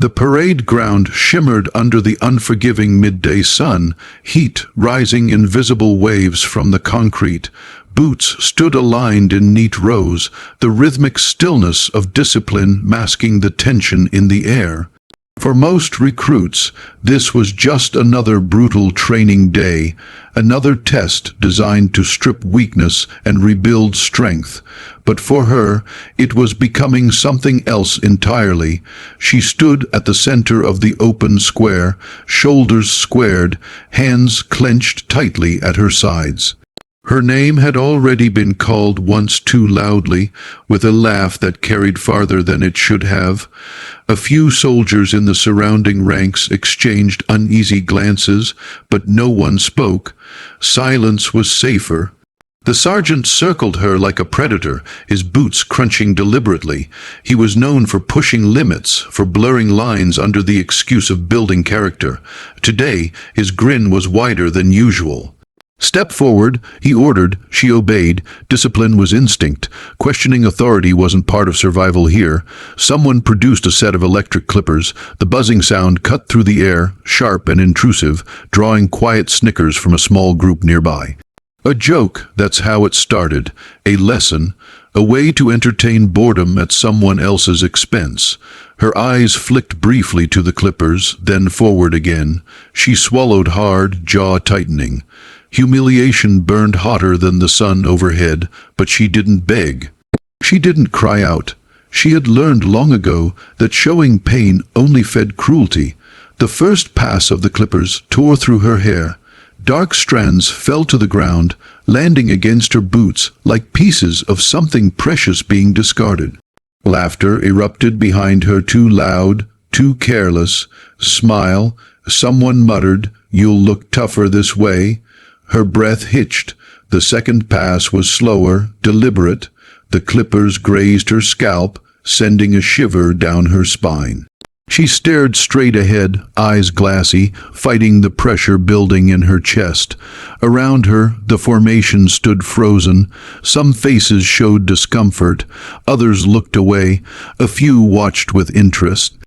The parade ground shimmered under the unforgiving midday sun, heat rising in visible waves from the concrete. Boots stood aligned in neat rows, the rhythmic stillness of discipline masking the tension in the air. For most recruits, this was just another brutal training day, another test designed to strip weakness and rebuild strength. But for her, it was becoming something else entirely. She stood at the center of the open square, shoulders squared, hands clenched tightly at her sides. Her name had already been called once too loudly, with a laugh that carried farther than it should have. A few soldiers in the surrounding ranks exchanged uneasy glances, but no one spoke. Silence was safer. The sergeant circled her like a predator, his boots crunching deliberately. He was known for pushing limits, for blurring lines under the excuse of building character. Today, his grin was wider than usual. "Step forward," he ordered. She obeyed. Discipline was instinct. Questioning authority wasn't part of survival here. Someone produced a set of electric clippers. The buzzing sound cut through the air, sharp and intrusive, drawing quiet snickers from a small group nearby. A joke, that's how it started. A lesson, a way to entertain boredom at someone else's expense. Her eyes flicked briefly to the clippers, then forward again. She swallowed hard, jaw tightening. Humiliation burned hotter than the sun overhead, but she didn't beg. She didn't cry out. She had learned long ago that showing pain only fed cruelty. The first pass of the clippers tore through her hair. Dark strands fell to the ground, landing against her boots like pieces of something precious being discarded. Laughter erupted behind her, too loud, too careless. "Smile," someone muttered, "you'll look tougher this way." Her breath hitched. The second pass was slower, deliberate. The clippers grazed her scalp, sending a shiver down her spine. She stared straight ahead, eyes glassy, fighting the pressure building in her chest. Around her, the formation stood frozen. Some faces showed discomfort. Others looked away. A few watched with interest.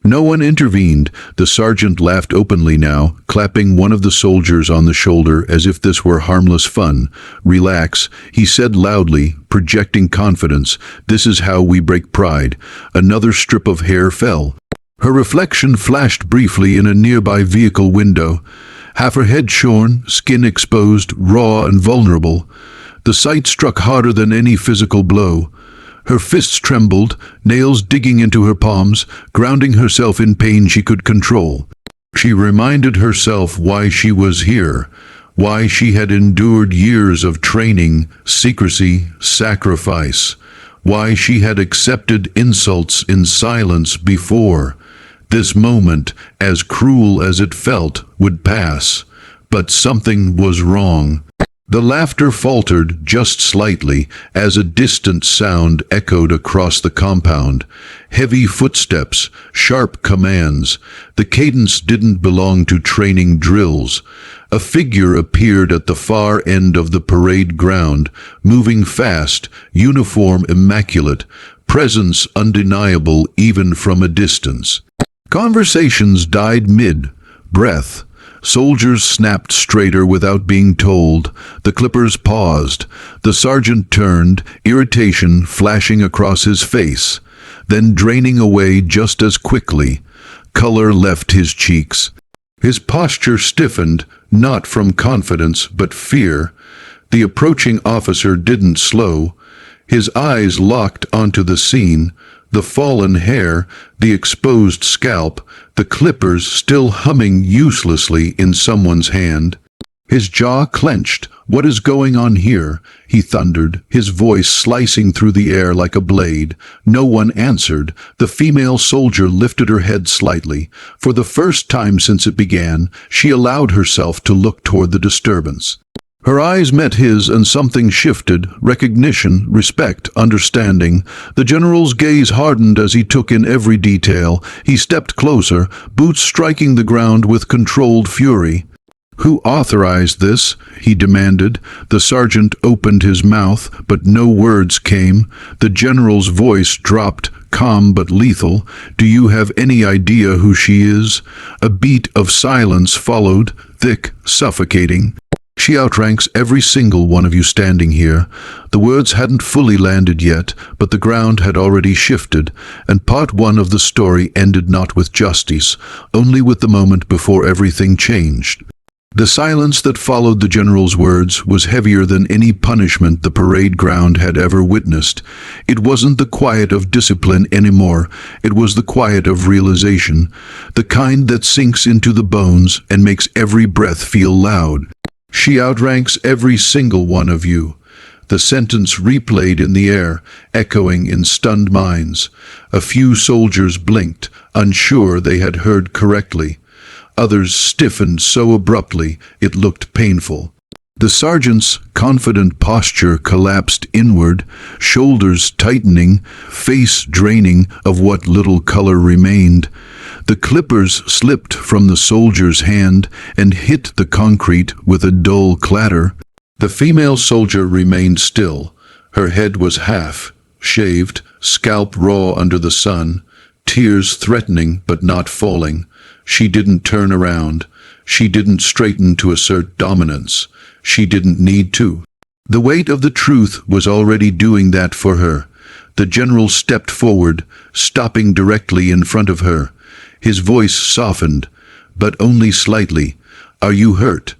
No one intervened. The sergeant laughed openly now, clapping one of the soldiers on the shoulder as if this were harmless fun. "Relax," he said loudly, projecting confidence. "This is how we break pride." Another strip of hair fell. Her reflection flashed briefly in a nearby vehicle window. Half her head shorn, skin exposed, raw and vulnerable. The sight struck harder than any physical blow. Her fists trembled, nails digging into her palms, grounding herself in pain she could control. She reminded herself why she was here, why she had endured years of training, secrecy, sacrifice, why she had accepted insults in silence before. This moment, as cruel as it felt, would pass. But something was wrong. The laughter faltered just slightly as a distant sound echoed across the compound. Heavy footsteps, sharp commands. The cadence didn't belong to training drills. A figure appeared at the far end of the parade ground, moving fast, uniform immaculate, presence undeniable even from a distance. Conversations died mid-breath. Soldiers snapped straighter without being told. The clippers paused. The sergeant turned, irritation flashing across his face, then draining away just as quickly. Color left his cheeks. His posture stiffened, not from confidence but fear. The approaching officer didn't slow. His eyes locked onto the scene. The fallen hair, the exposed scalp, the clippers still humming uselessly in someone's hand. His jaw clenched. "What is going on here?" he thundered, his voice slicing through the air like a blade. No one answered. The female soldier lifted her head slightly. For the first time since it began, she allowed herself to look toward the disturbance. Her eyes met his and something shifted, recognition, respect, understanding. The general's gaze hardened as he took in every detail. He stepped closer, boots striking the ground with controlled fury. "Who authorized this?" he demanded. The sergeant opened his mouth, but no words came. The general's voice dropped, calm but lethal. "Do you have any idea who she is?" A beat of silence followed, thick, suffocating. "She outranks every single one of you standing here." The words hadn't fully landed yet, but the ground had already shifted, and part one of the story ended not with justice, only with the moment before everything changed. The silence that followed the general's words was heavier than any punishment the parade ground had ever witnessed. It wasn't the quiet of discipline anymore, it was the quiet of realization, the kind that sinks into the bones and makes every breath feel loud. "She outranks every single one of you." The sentence replayed in the air, echoing in stunned minds. A few soldiers blinked, unsure they had heard correctly. Others stiffened so abruptly it looked painful. The sergeant's confident posture collapsed inward, shoulders tightening, face draining of what little color remained. The clippers slipped from the soldier's hand and hit the concrete with a dull clatter. The female soldier remained still. Her head was half shaved, scalp raw under the sun, tears threatening but not falling. She didn't turn around. She didn't straighten to assert dominance. She didn't need to. The weight of the truth was already doing that for her. The general stepped forward, stopping directly in front of her. His voice softened, but only slightly. "Are you hurt?"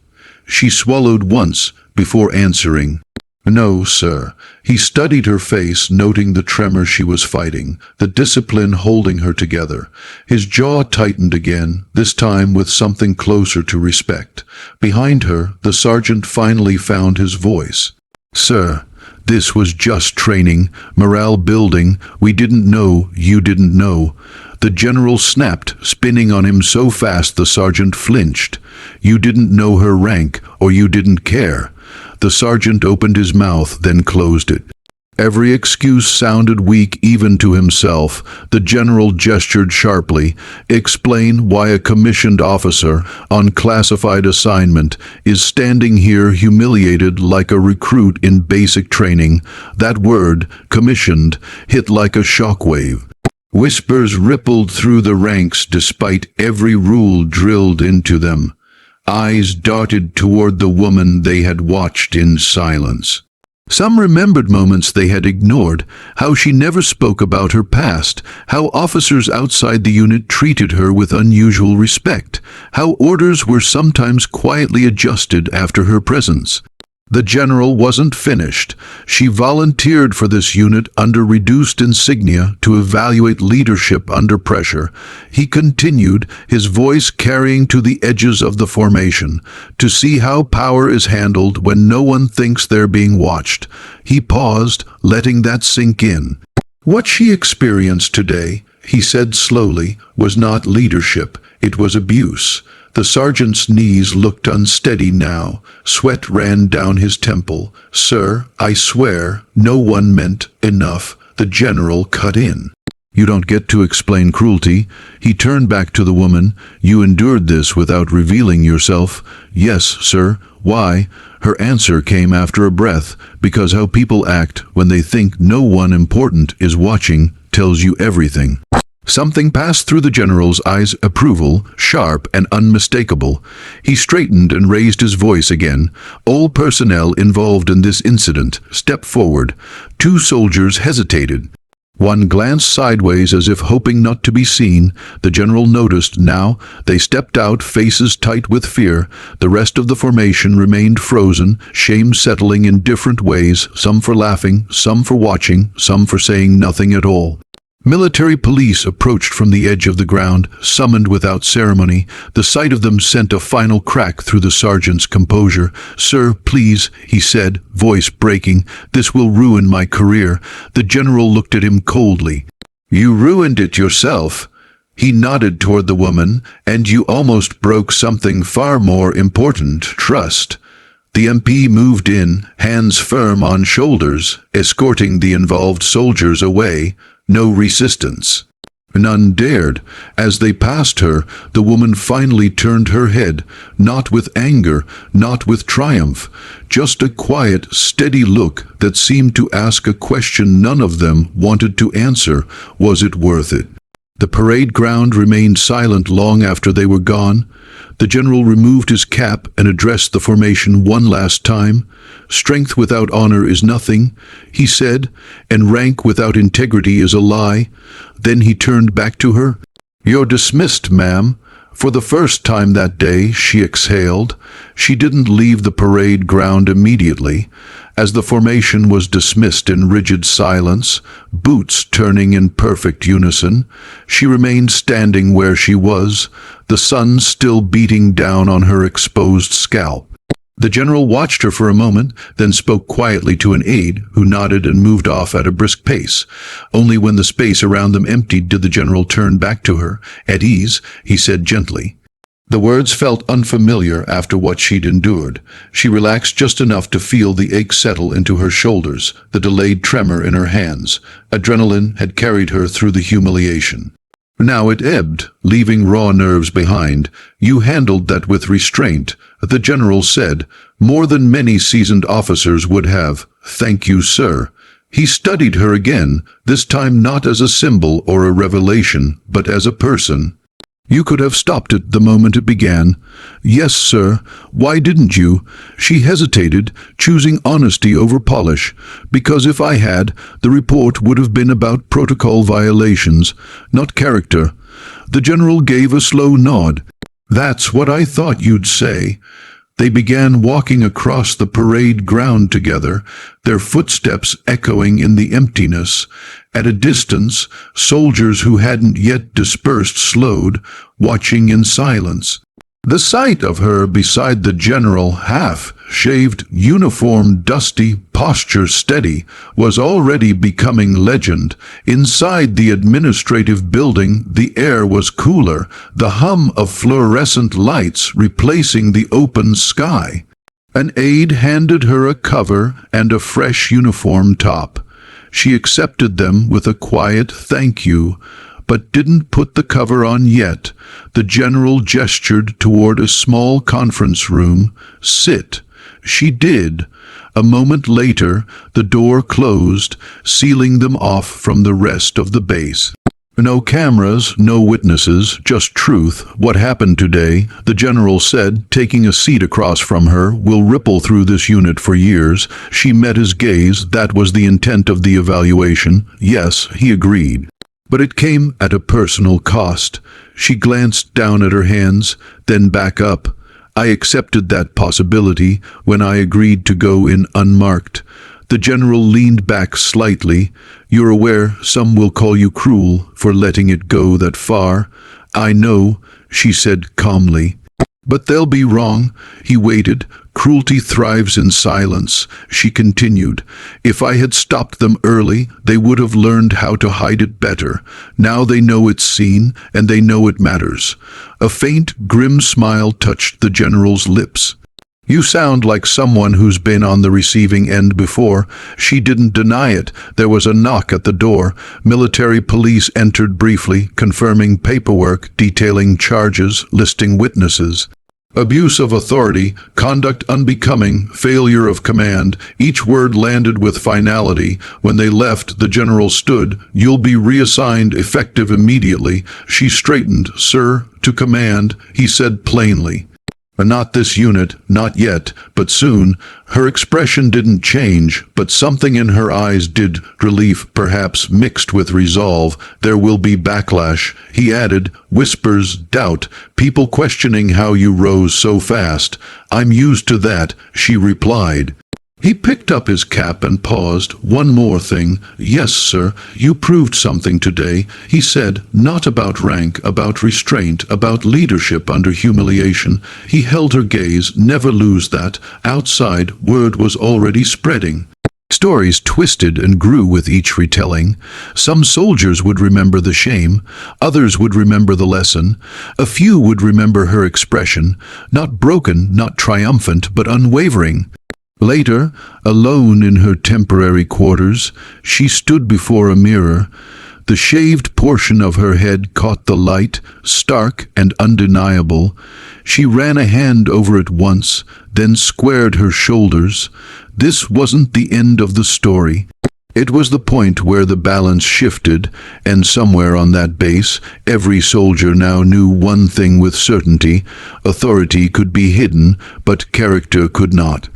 She swallowed once before answering, "No, sir." He studied her face, noting the tremor she was fighting, the discipline holding her together. His jaw tightened again, this time with something closer to respect. Behind her, the sergeant finally found his voice. "Sir, this was just training, morale building. We didn't know you didn't know." The general snapped, spinning on him so fast the sergeant flinched. "You didn't know her rank, or you didn't care." The sergeant opened his mouth, then closed it. Every excuse sounded weak even to himself. The general gestured sharply. "Explain why a commissioned officer on classified assignment is standing here humiliated like a recruit in basic training." That word, commissioned, hit like a shockwave. Whispers rippled through the ranks despite every rule drilled into them. Eyes darted toward the woman they had watched in silence. Some remembered moments they had ignored, how she never spoke about her past, how officers outside the unit treated her with unusual respect, how orders were sometimes quietly adjusted after her presence. The general wasn't finished. She volunteered for this unit under reduced insignia to evaluate leadership under pressure. He continued, his voice carrying to the edges of the formation, to see how power is handled when no one thinks they're being watched. He paused, letting that sink in. "What she experienced today," he said slowly, "was not leadership, it was abuse." The sergeant's knees looked unsteady now. Sweat ran down his temple. "Sir, I swear, no one meant enough." The general cut in. "You don't get to explain cruelty." He turned back to the woman. "You endured this without revealing yourself." "Yes, sir." "Why?" Her answer came after a breath. "Because how people act when they think no one important is watching tells you everything." Something passed through the general's eyes, approval, sharp and unmistakable. He straightened and raised his voice again. "All personnel involved in this incident, step forward." Two soldiers hesitated. One glanced sideways as if hoping not to be seen. The general noticed now. They stepped out, faces tight with fear. The rest of the formation remained frozen, shame settling in different ways, some for laughing, some for watching, some for saying nothing at all. Military police approached from the edge of the ground, summoned without ceremony. The sight of them sent a final crack through the sergeant's composure. "Sir, please," he said, voice breaking. "This will ruin my career." The general looked at him coldly. "You ruined it yourself." He nodded toward the woman. "And you almost broke something far more important, trust." The MP moved in, hands firm on shoulders, escorting the involved soldiers away. No resistance. None dared. As they passed her, the woman finally turned her head, not with anger, not with triumph, just a quiet, steady look that seemed to ask a question none of them wanted to answer. Was it worth it? The parade ground remained silent long after they were gone. The general removed his cap and addressed the formation one last time. "Strength without honor is nothing," he said, "and rank without integrity is a lie." Then he turned back to her. "You're dismissed, ma'am." For the first time that day, she exhaled. She didn't leave the parade ground immediately. As the formation was dismissed in rigid silence, boots turning in perfect unison, she remained standing where she was, the sun still beating down on her exposed scalp. The general watched her for a moment, then spoke quietly to an aide, who nodded and moved off at a brisk pace. Only when the space around them emptied did the general turn back to her. "At ease," he said gently. The words felt unfamiliar after what she'd endured. She relaxed just enough to feel the ache settle into her shoulders, the delayed tremor in her hands. Adrenaline had carried her through the humiliation. Now it ebbed, leaving raw nerves behind. "You handled that with restraint," the general said, "more than many seasoned officers would have. Thank you, sir." He studied her again, this time not as a symbol or a revelation, but as a person. "You could have stopped it the moment it began." "Yes, sir. Why didn't you?" She hesitated, choosing honesty over polish. "Because if I had, the report would have been about protocol violations, not character." The general gave a slow nod. "That's what I thought you'd say." They began walking across the parade ground together, their footsteps echoing in the emptiness. At a distance, soldiers who hadn't yet dispersed slowed, watching in silence. The sight of her beside the general, half-shaved, uniform dusty, posture steady, was already becoming legend. Inside the administrative building, the air was cooler, the hum of fluorescent lights replacing the open sky. An aide handed her a cover and a fresh uniform top. She accepted them with a quiet thank you, but didn't put the cover on yet. The general gestured toward a small conference room. "Sit." She did. A moment later, the door closed, sealing them off from the rest of the base. "No cameras, no witnesses, just truth. What happened today," the general said, taking a seat across from her, "will ripple through this unit for years." She met his gaze. That was the intent of the evaluation. "Yes," he agreed. But it came at a personal cost. She glanced down at her hands, then back up. "I accepted that possibility when I agreed to go in unmarked." The general leaned back slightly. "You're aware some will call you cruel for letting it go that far." "I know," she said calmly. "But they'll be wrong." He waited. "Cruelty thrives in silence," she continued. "If I had stopped them early, they would have learned how to hide it better. Now they know it's seen, and they know it matters." A faint, grim smile touched the general's lips. "You sound like someone who's been on the receiving end before." She didn't deny it. There was a knock at the door. Military police entered briefly, confirming paperwork, detailing charges, listing witnesses. Abuse of authority, conduct unbecoming, failure of command. Each word landed with finality. When they left, the general stood. "You'll be reassigned, effective immediately." She straightened. "Sir, to command," he said plainly. "Not this unit, not yet, but soon." Her expression didn't change, but something in her eyes did, relief perhaps mixed with resolve. "There will be backlash," he added, "whispers, doubt, people questioning how you rose so fast." "I'm used to that," she replied. He picked up his cap and paused. "One more thing." "Yes, sir. You proved something today," he said. "Not about rank, about restraint, about leadership under humiliation." He held her gaze. "Never lose that." Outside, word was already spreading. Stories twisted and grew with each retelling. Some soldiers would remember the shame, others would remember the lesson. A few would remember her expression, not broken, not triumphant, but unwavering. Later, alone in her temporary quarters, she stood before a mirror. The shaved portion of her head caught the light, stark and undeniable. She ran a hand over it once, then squared her shoulders. This wasn't the end of the story. It was the point where the balance shifted, and somewhere on that base, every soldier now knew one thing with certainty: authority could be hidden, but character could not.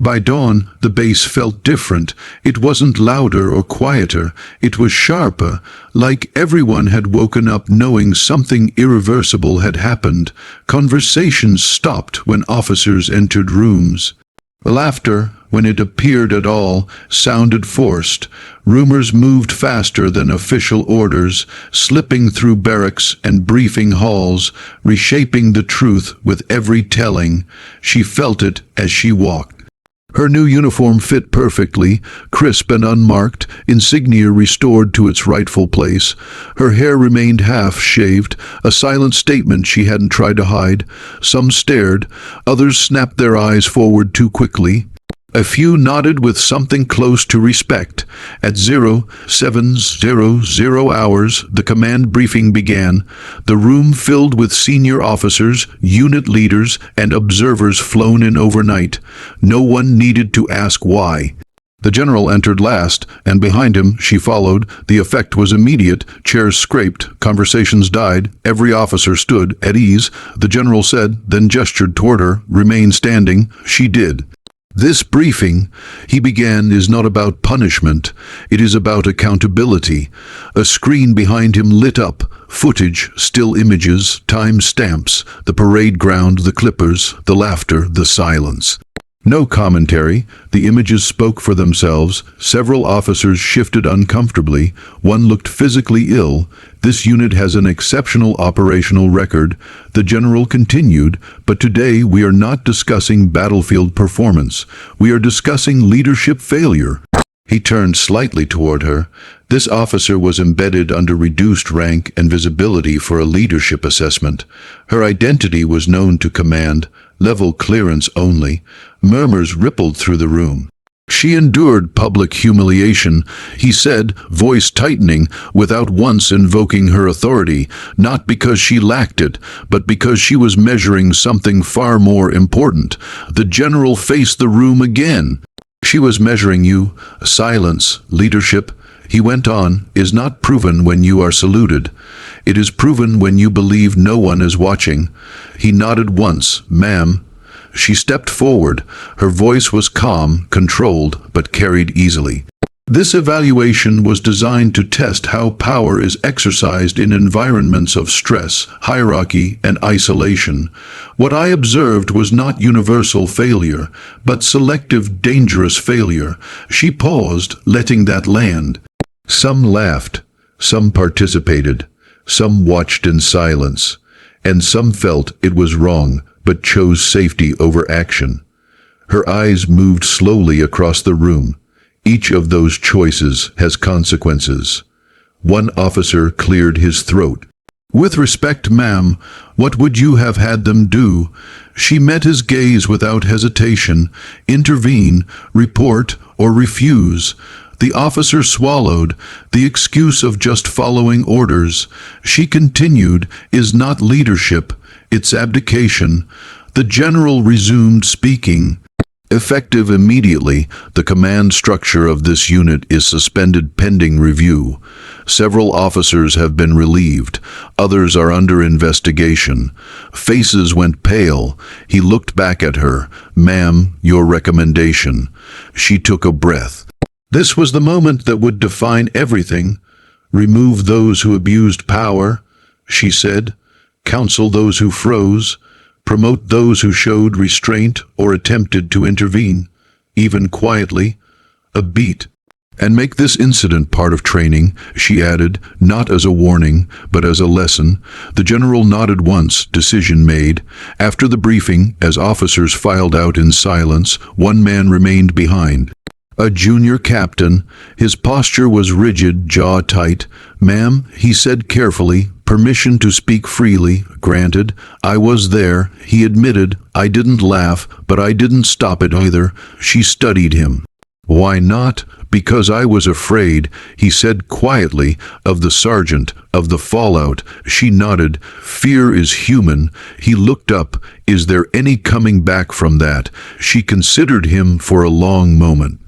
By dawn, the base felt different. It wasn't louder or quieter. It was sharper, like everyone had woken up knowing something irreversible had happened. Conversations stopped when officers entered rooms. Laughter, when it appeared at all, sounded forced. Rumors moved faster than official orders, slipping through barracks and briefing halls, reshaping the truth with every telling. She felt it as she walked. Her new uniform fit perfectly, crisp and unmarked, insignia restored to its rightful place. Her hair remained half-shaved, a silent statement she hadn't tried to hide. Some stared, others snapped their eyes forward too quickly. A few nodded with something close to respect. At 0700 hours, the command briefing began. The room filled with senior officers, unit leaders, and observers flown in overnight. No one needed to ask why. The general entered last, and behind him she followed. The effect was immediate. Chairs scraped, conversations died, every officer stood at ease. The general said, then gestured toward her, "Remain standing." She did. This briefing, he began, is not about punishment. It is about accountability. A screen behind him lit up. Footage, still images, time stamps, the parade ground, the clippers, the laughter, the silence. No commentary. The images spoke for themselves. Several officers shifted uncomfortably. One looked physically ill. This unit has an exceptional operational record. The general continued, but today we are not discussing battlefield performance. We are discussing leadership failure. He turned slightly toward her. This officer was embedded under reduced rank and visibility for a leadership assessment. Her identity was known to command, level clearance only. Murmurs rippled through the room. She endured public humiliation, he said, voice tightening, without once invoking her authority, not because she lacked it, but because she was measuring something far more important. The general faced the room again. She was measuring you. Silence, leadership, he went on, is not proven when you are saluted. It is proven when you believe no one is watching. He nodded once. Ma'am. She stepped forward. Her voice was calm, controlled, but carried easily. This evaluation was designed to test how power is exercised in environments of stress, hierarchy, and isolation. What I observed was not universal failure, but selective, dangerous failure. She paused, letting that land. Some laughed, some participated, some watched in silence, and some felt it was wrong, but chose safety over action. Her eyes moved slowly across the room. Each of those choices has consequences. One officer cleared his throat. With respect, ma'am, what would you have had them do? She met his gaze without hesitation. Intervene, report, or refuse. The officer swallowed, the excuse of just following orders. She continued, is not leadership, it's abdication. The general resumed speaking. Effective immediately, the command structure of this unit is suspended pending review. Several officers have been relieved. Others are under investigation. Faces went pale. He looked back at her. Ma'am, your recommendation. She took a breath. This was the moment that would define everything. Remove those who abused power, she said. Counsel those who froze. Promote those who showed restraint or attempted to intervene, even quietly. A beat. And make this incident part of training, she added, not as a warning, but as a lesson. The general nodded once, decision made. After the briefing, as officers filed out in silence, one man remained behind. A junior captain. His posture was rigid, jaw tight. Ma'am, he said carefully, permission to speak freely, granted. I was there, he admitted. I didn't laugh, but I didn't stop it either. She studied him. Why not? Because I was afraid, he said quietly, of the sergeant, of the fallout. She nodded. Fear is human. He looked up. Is there any coming back from that? She considered him for a long moment.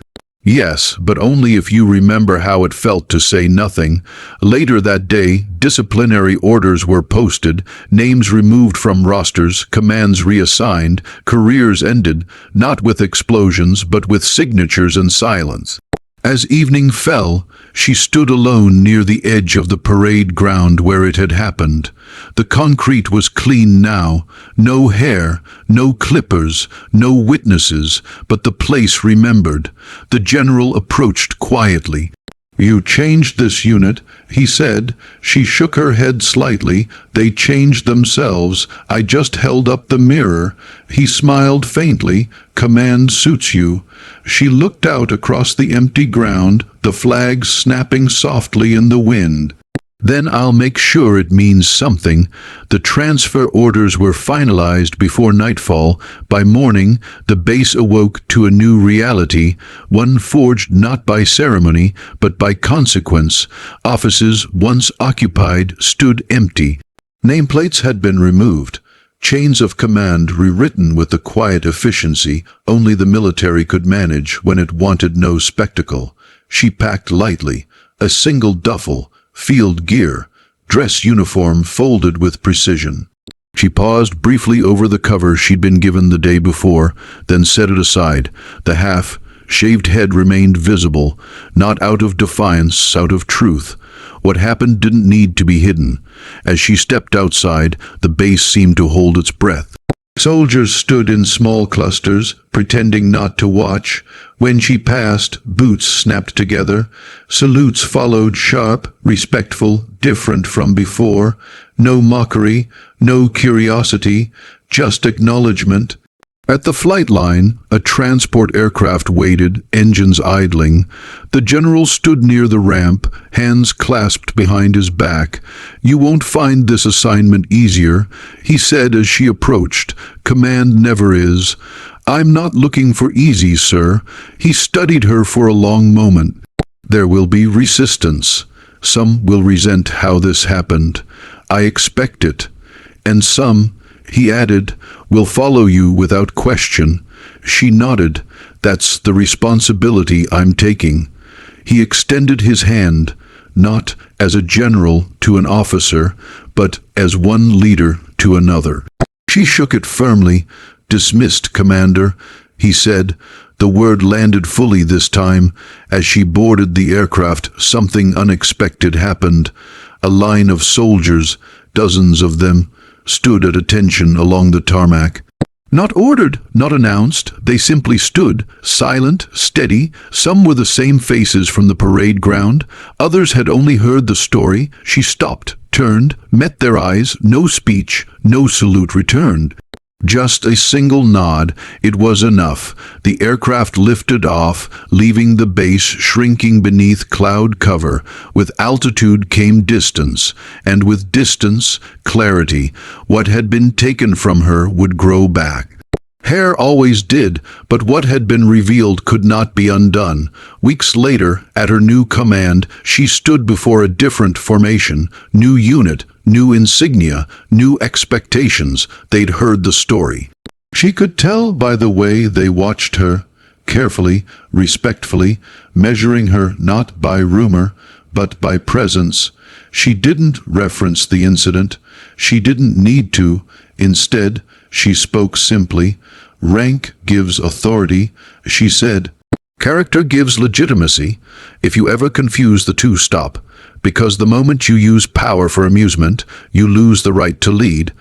Yes, but only if you remember how it felt to say nothing. Later that day, disciplinary orders were posted, names removed from rosters, commands reassigned, careers ended, not with explosions, but with signatures and silence. As evening fell, she stood alone near the edge of the parade ground where it had happened. The concrete was clean now, no hair, no clippers, no witnesses, but the place remembered. The general approached quietly. You changed this unit, he said. She shook her head slightly. They changed themselves. I just held up the mirror. He smiled faintly. Command suits you. She looked out across the empty ground, the flags snapping softly in the wind. Then I'll make sure it means something. The transfer orders were finalized before nightfall. By morning, the base awoke to a new reality, one forged not by ceremony, but by consequence. Offices, once occupied, stood empty. Nameplates had been removed. Chains of command rewritten with the quiet efficiency only the military could manage when it wanted no spectacle. She packed lightly, a single duffel, field gear, dress uniform folded with precision. She paused briefly over the cover she'd been given the day before, then set it aside. The half-shaved head remained visible, not out of defiance, out of truth. What happened didn't need to be hidden. As she stepped outside, the base seemed to hold its breath. Soldiers stood in small clusters, pretending not to watch. When she passed, boots snapped together. Salutes followed, sharp, respectful, different from before. No mockery, no curiosity, just acknowledgement. At the flight line, a transport aircraft waited, engines idling. The general stood near the ramp, hands clasped behind his back. You won't find this assignment easier, he said as she approached. Command never is. I'm not looking for easy, sir. He studied her for a long moment. There will be resistance. Some will resent how this happened. I expect it. And some, he added, will follow you without question. She nodded. That's the responsibility I'm taking. He extended his hand, not as a general to an officer, but as one leader to another. She shook it firmly. Dismissed, Commander, he said. The word landed fully this time. As she boarded the aircraft, something unexpected happened. A line of soldiers, dozens of them, stood at attention along the tarmac. Not ordered, not announced, they simply stood, silent, steady. Some were the same faces from the parade ground. Others had only heard the story. She stopped, turned, met their eyes. No speech, no salute returned. Just a single nod. It was enough. The aircraft lifted off, leaving the base shrinking beneath cloud cover. With altitude came distance, and with distance, clarity. What had been taken from her would grow back. Hair always did, but what had been revealed could not be undone. Weeks later, at her new command, she stood before a different formation, new unit, new insignia, new expectations. They'd heard the story. She could tell by the way they watched her, carefully, respectfully, measuring her not by rumor, but by presence. She didn't reference the incident. She didn't need to. Instead, she spoke simply. Rank gives authority, she said. Character gives legitimacy. If you ever confuse the two, stop. Because the moment you use power for amusement, you lose the right to lead.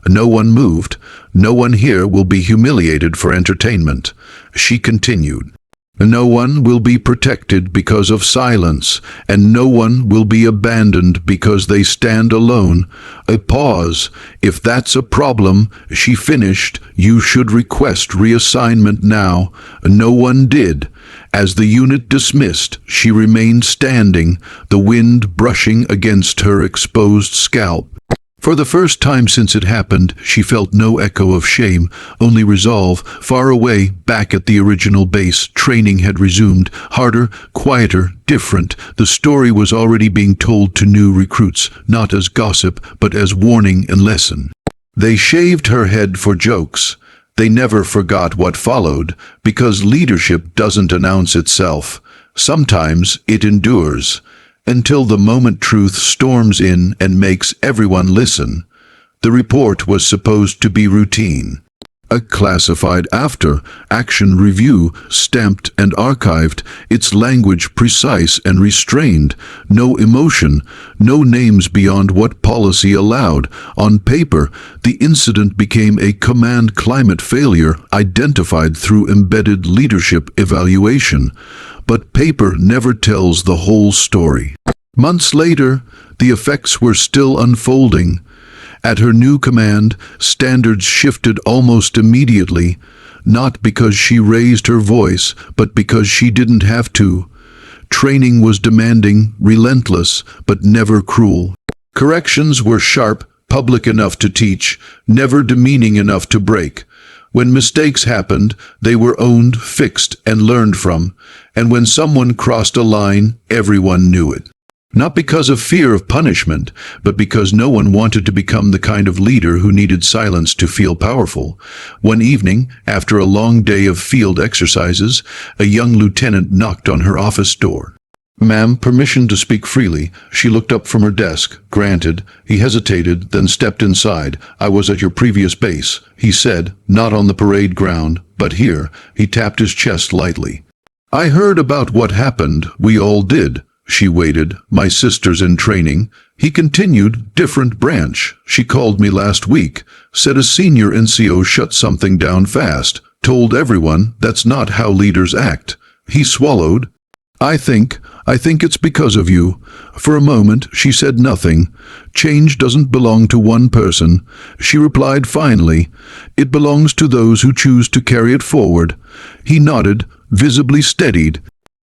No one moved. No one here will be humiliated for entertainment. She continued. No one will be protected because of silence, and no one will be abandoned because they stand alone. A pause. If that's a problem, she finished, you should request reassignment now. No one did. As the unit dismissed, she remained standing, the wind brushing against her exposed scalp. For the first time since it happened, she felt no echo of shame, only resolve. Far away, back at the original base, training had resumed, harder, quieter, different. The story was already being told to new recruits, not as gossip, but as warning and lesson. They shaved her head for jokes. They never forgot what followed, because leadership doesn't announce itself. Sometimes it endures, until the moment truth storms in and makes everyone listen. The report was supposed to be routine. A classified after-action review, stamped and archived, its language precise and restrained, no emotion, no names beyond what policy allowed. On paper, the incident became a command climate failure identified through embedded leadership evaluation. But paper never tells the whole story. Months later, the effects were still unfolding. At her new command, standards shifted almost immediately, not because she raised her voice, but because she didn't have to. Training was demanding, relentless, but never cruel. Corrections were sharp, public enough to teach, never demeaning enough to break. When mistakes happened, they were owned, fixed, and learned from. And when someone crossed a line, everyone knew it. Not because of fear of punishment, but because no one wanted to become the kind of leader who needed silence to feel powerful. One evening, after a long day of field exercises, a young lieutenant knocked on her office door. "Ma'am, permission to speak freely." She looked up from her desk. "Granted." He hesitated, then stepped inside. "I was at your previous base," he said, "not on the parade ground, but here." He tapped his chest lightly. "I heard about what happened. We all did." She waited. "My sister's in training." He continued, "Different branch. She called me last week. Said a senior NCO shut something down fast. Told everyone that's not how leaders act." He swallowed. I think it's because of you." For a moment, she said nothing. "Change doesn't belong to one person." She replied finally, "It belongs to those who choose to carry it forward." He nodded, visibly steadied.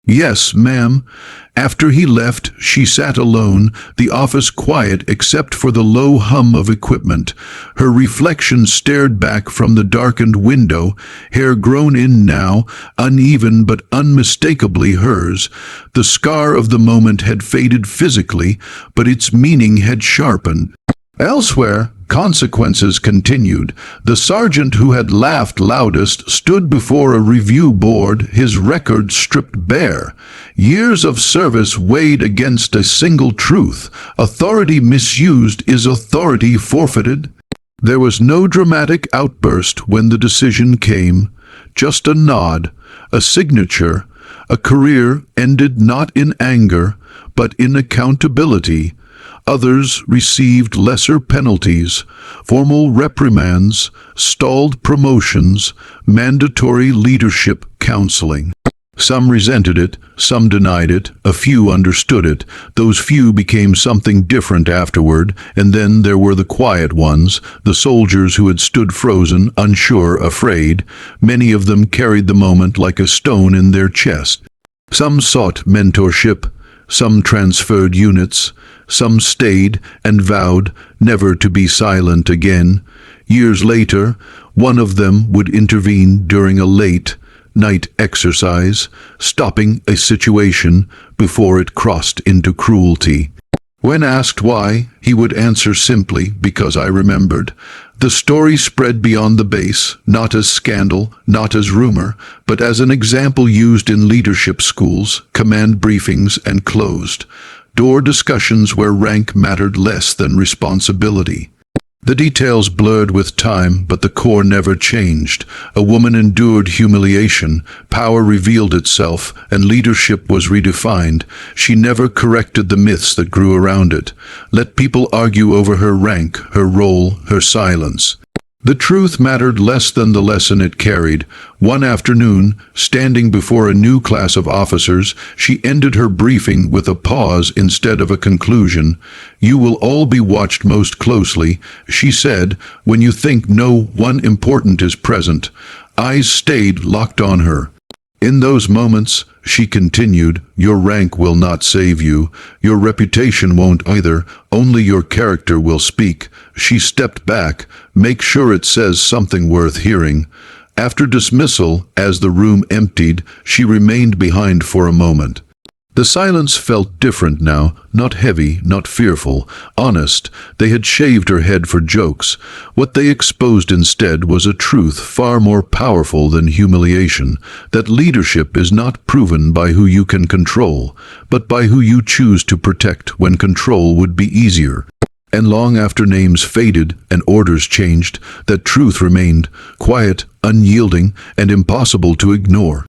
"Yes, ma'am." After he left, she sat alone, the office quiet except for the low hum of equipment. Her reflection stared back from the darkened window, hair grown in now, uneven but unmistakably hers. The scar of the moment had faded physically, but its meaning had sharpened. Elsewhere, consequences continued. The sergeant who had laughed loudest stood before a review board, his record stripped bare. Years of service weighed against a single truth: authority misused is authority forfeited. There was no dramatic outburst when the decision came, just a nod, a signature. A career ended not in anger, but in accountability. Others received lesser penalties, formal reprimands, stalled promotions, mandatory leadership counseling. Some resented it, some denied it, a few understood it. Those few became something different afterward, and then there were the quiet ones, the soldiers who had stood frozen, unsure, afraid. Many of them carried the moment like a stone in their chest. Some sought mentorship, some transferred units, some stayed and vowed never to be silent again. Years later, one of them would intervene during a late-night exercise, stopping a situation before it crossed into cruelty. When asked why, he would answer simply, "Because I remembered." The story spread beyond the base, not as scandal, not as rumor, but as an example used in leadership schools, command briefings, and closed-door discussions where rank mattered less than responsibility. The details blurred with time, but the core never changed. A woman endured humiliation, power revealed itself, and leadership was redefined. She never corrected the myths that grew around it. Let people argue over her rank, her role, her silence. The truth mattered less than the lesson it carried. One afternoon, standing before a new class of officers, she ended her briefing with a pause instead of a conclusion. "You will all be watched most closely," she said, "when you think no one important is present." Eyes stayed locked on her. In those moments, She continued, "Your rank will not save you. Your reputation won't either. Only your character will speak." She stepped back. "Make sure it says something worth hearing." After dismissal, as the room emptied, she remained behind for a moment. The silence felt different now, not heavy, not fearful, honest. They had shaved her head for jokes. What they exposed instead was a truth far more powerful than humiliation, that leadership is not proven by who you can control, but by who you choose to protect when control would be easier. And long after names faded and orders changed, that truth remained, quiet, unyielding, and impossible to ignore.